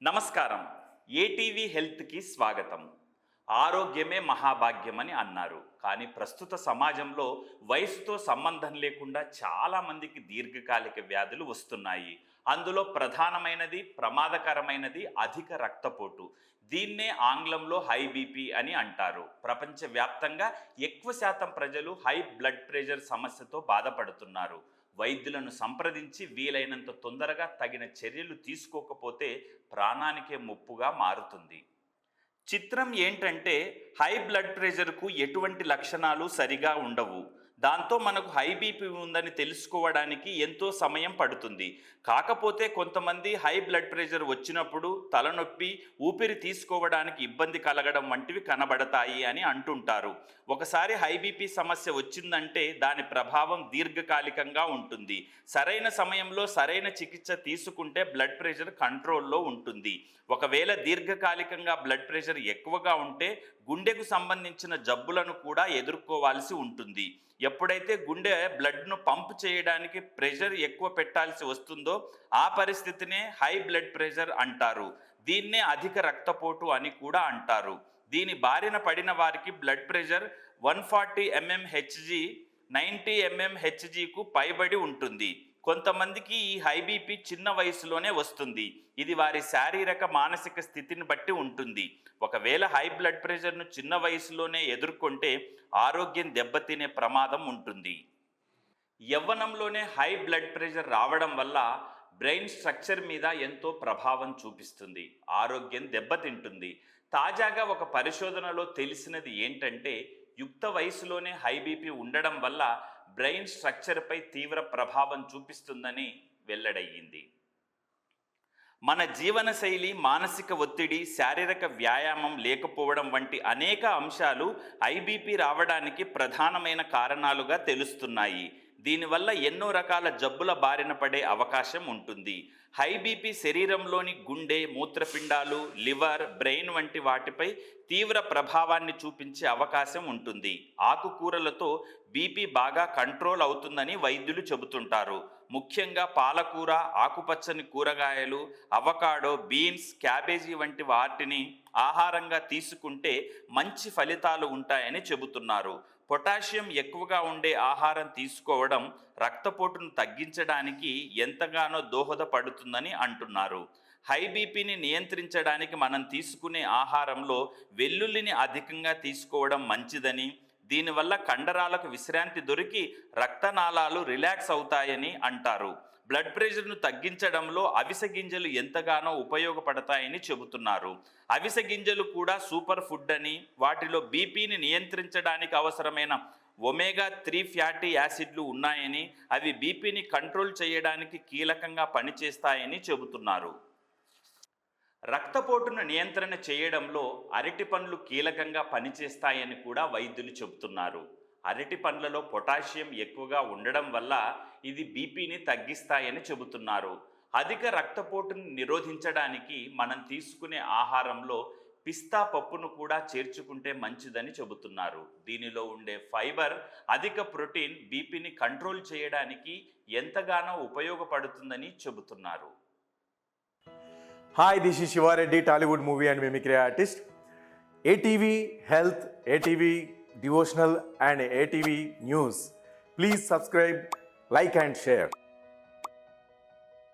నమస్కారం. ఏటీవీ హెల్త్కి స్వాగతం. ఆరోగ్యమే మహాభాగ్యమని అన్నారు. కానీ ప్రస్తుత సమాజంలో వయసుతో సంబంధం లేకుండా చాలామందికి దీర్ఘకాలిక వ్యాధులు వస్తున్నాయి. అందులో ప్రధానమైనది, ప్రమాదకరమైనది అధిక రక్తపోటు. దీన్నే ఆంగ్లంలో హై బీపీ అని అంటారు. ప్రపంచవ్యాప్తంగా ఎక్కువ శాతం ప్రజలు హై బ్లడ్ ప్రెషర్ సమస్యతో బాధపడుతున్నారు. వైద్యులను సంప్రదించి వీలైనంత తొందరగా తగిన చర్యలు తీసుకోకపోతే ప్రాణానికే ముప్పుగా మారుతుంది. చిత్రం ఏంటంటే హై బ్లడ్ ప్రెషర్కు ఎటువంటి లక్షణాలు సరిగా ఉండవు. దాంతో మనకు హై బీపీ ఉందని తెలుసుకోవడానికి ఎంతో సమయం పడుతుంది. కాకపోతే కొంతమంది హై బ్లడ్ ప్రెషర్ వచ్చినప్పుడు తలనొప్పి, ఊపిరి తీసుకోవడానికి ఇబ్బంది కలగడం వంటివి కనబడతాయి అని అంటుంటారు. ఒకసారి హై బీపీ సమస్య వచ్చిందంటే దాని ప్రభావం దీర్ఘకాలికంగా ఉంటుంది. సరైన సమయంలో సరైన చికిత్స తీసుకుంటే బ్లడ్ ప్రెషర్ కంట్రోల్లో ఉంటుంది. ఒకవేళ దీర్ఘకాలికంగా బ్లడ్ ప్రెషర్ ఎక్కువగా ఉంటే గుండెకు సంబంధించిన జబ్బులను కూడా ఎదుర్కోవాల్సి ఉంటుంది. ఎప్పుడైతే గుండె బ్లడ్ను పంప్ చేయడానికి ప్రెషర్ ఎక్కువ పెట్టాల్సి వస్తుందో ఆ పరిస్థితినే హై బ్లడ్ ప్రెషర్ అంటారు. దీన్నే అధిక రక్తపోటు అని కూడా అంటారు. దీని బారిన పడిన వారికి బ్లడ్ ప్రెషర్ 140 mmHg 90 mmHgకు పైబడి ఉంటుంది. కొంతమందికి ఈ హై బీపీ చిన్న వయసులోనే వస్తుంది. ఇది వారి శారీరక మానసిక స్థితిని బట్టి ఉంటుంది. ఒకవేళ హై బ్లడ్ ప్రెషర్ను చిన్న వయసులోనే ఎదుర్కొంటే ఆరోగ్యం దెబ్బతినే ప్రమాదం ఉంటుంది. యవ్వనంలోనే హై బ్లడ్ ప్రెషర్ రావడం వల్ల బ్రెయిన్ స్ట్రక్చర్ మీద ఎంతో ప్రభావం చూపిస్తుంది. ఆరోగ్యం దెబ్బతింటుంది. తాజాగా ఒక పరిశోధనలో తెలిసినది ఏంటంటే యుక్త వయసులోనే హై బీపీ ఉండడం వల్ల బ్రెయిన్ స్ట్రక్చర్పై తీవ్ర ప్రభావం చూపిస్తుందని వెల్లడయ్యింది. మన జీవనశైలి, మానసిక ఒత్తిడి, శారీరక వ్యాయామం లేకపోవడం వంటి అనేక అంశాలు హై బీపీ రావడానికి ప్రధానమైన కారణాలుగా తెలుస్తున్నాయి. దీనివల్ల ఎన్నో రకాల జబ్బుల బారిన పడే అవకాశం ఉంటుంది. హై బీపీ శరీరంలోని గుండె, మూత్రపిండాలు, లివర్, బ్రెయిన్ వంటి వాటిపై తీవ్ర ప్రభావాన్ని చూపించే అవకాశం ఉంటుంది. ఆకుకూరలతో బీపీ బాగా కంట్రోల్ అవుతుందని వైద్యులు చెబుతుంటారు. ముఖ్యంగా పాలకూర, ఆకుపచ్చని కూరగాయలు, అవకాడో, బీన్స్, క్యాబేజీ వంటి వాటిని ఆహారంగా తీసుకుంటే మంచి ఫలితాలు ఉంటాయని చెబుతున్నారు. పొటాషియం ఎక్కువగా ఉండే ఆహారం తీసుకోవడం రక్తపోటును తగ్గించడానికి ఎంతగానో దోహదపడుతుందని అంటున్నారు. హై బీపీని నియంత్రించడానికి మనం తీసుకునే ఆహారంలో వెల్లుల్లిని అధికంగా తీసుకోవడం మంచిదని, దీనివల్ల కండరాలకు విశ్రాంతి దొరికి రక్తనాళాలు రిలాక్స్ అవుతాయని అంటారు. బ్లడ్ ప్రెషర్ను తగ్గించడంలో అవిసె గింజలు ఎంతగానో ఉపయోగపడతాయని చెబుతున్నారు. అవిసె గింజలు కూడా సూపర్ ఫుడ్ అని, వాటిలో బీపీని నియంత్రించడానికి అవసరమైన ఒమేగా 3 ఫ్యాటీ యాసిడ్లు ఉన్నాయని, అవి బీపీని కంట్రోల్ చేయడానికి కీలకంగా పనిచేస్తాయని చెబుతున్నారు. రక్తపోటును నియంత్రణ చేయడంలో అరటి పండ్లు కీలకంగా పనిచేస్తాయని కూడా వైద్యులు చెబుతున్నారు. అరటి పండ్లలో పొటాషియం ఎక్కువగా ఉండడం వల్ల ఇది బీపీని తగ్గిస్తాయని చెబుతున్నారు. అధిక రక్తపోటును నిరోధించడానికి మనం తీసుకునే ఆహారంలో పిస్తా పప్పును కూడా చేర్చుకుంటే మంచిదని చెబుతున్నారు. దీనిలో ఉండే ఫైబర్, అధిక ప్రోటీన్ బీపీని కంట్రోల్ చేయడానికి ఎంతగానో ఉపయోగపడుతుందని చెబుతున్నారు. Hi, this is Shiva Reddy, Tollywood movie and mimicry artist. ATV Health, ATV Devotional and ATV News. Please subscribe, like and share.